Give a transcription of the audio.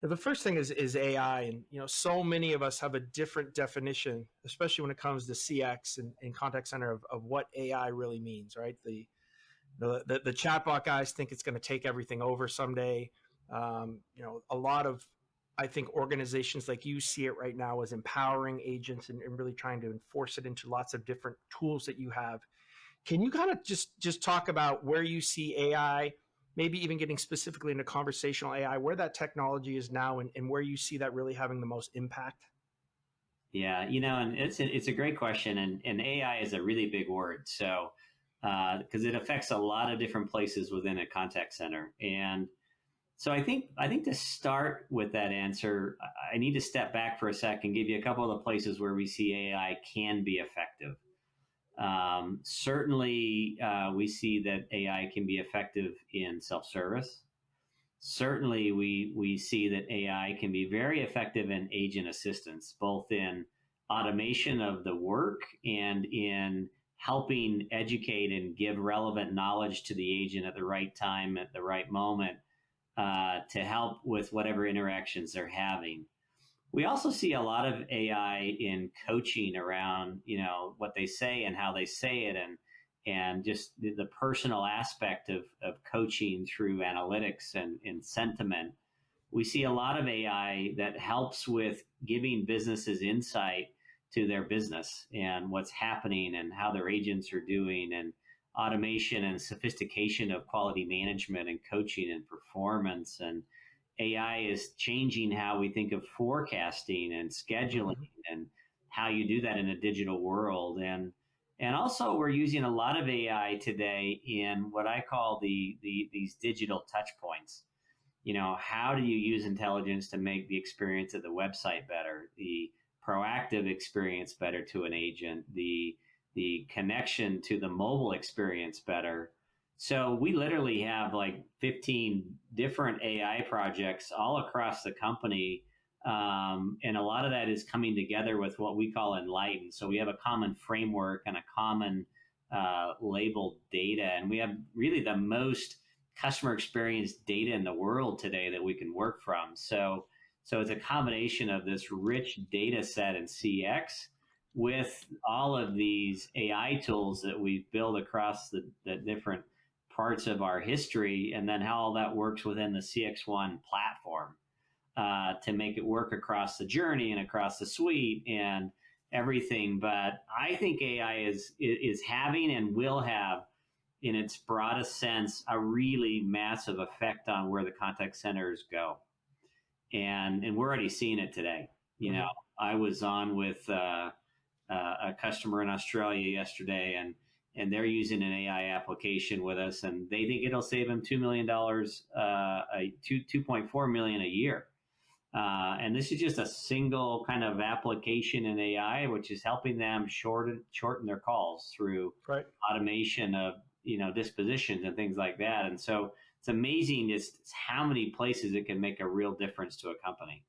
The first thing is AI, and so many of us have a different definition, especially when it comes to CX and contact center of what AI really means, right? The chatbot guys think it's going to take everything over someday. A lot of, I think, organizations like you see it right now as empowering agents and really trying to enforce it into lots of different tools that you have. Can you kind of just talk about where you see AI, maybe even getting specifically into conversational AI, where that technology is now, and where you see that really having the most impact? Yeah, and it's a great question, and AI is a really big word. So because it affects a lot of different places within a contact center, and so I think to start with that answer, I need to step back for a second, give you a couple of the places where we see AI can be effective. Certainly, we see that AI can be effective in self-service. Certainly, we see that AI can be very effective in agent assistance, both in automation of the work and in helping educate and give relevant knowledge to the agent at the right time, at the right moment, to help with whatever interactions they're having. We also see a lot of AI in coaching around, what they say and how they say it, and just the personal aspect of coaching through analytics and sentiment. We see a lot of AI that helps with giving businesses insight to their business and what's happening and how their agents are doing, and automation and sophistication of quality management and coaching and performance. And AI is changing how we think of forecasting and scheduling and how you do that in a digital world. And also, we're using a lot of AI today in what I call these digital touch points. How do you use intelligence to make the experience of the website better, the proactive experience better to an agent, the connection to the mobile experience better? So we literally have like 15 different AI projects all across the company. And a lot of that is coming together with what we call Enlighten. So we have a common framework and a common labeled data. And we have really the most customer experience data in the world today that we can work from. So it's a combination of this rich data set in CX with all of these AI tools that we've built across the different parts of our history, and then how all that works within the CXone platform to make it work across the journey and across the suite and everything. But I think AI is having and will have, in its broadest sense, a really massive effect on where the contact centers go. And we're already seeing it today. I was on with a customer in Australia yesterday, and they're using an AI application with us, and they think it'll save them $2 million, $2.4 million a year. And this is just a single kind of application in AI, which is helping them shorten their calls through automation of dispositions and things like that. And so it's amazing just how many places it can make a real difference to a company.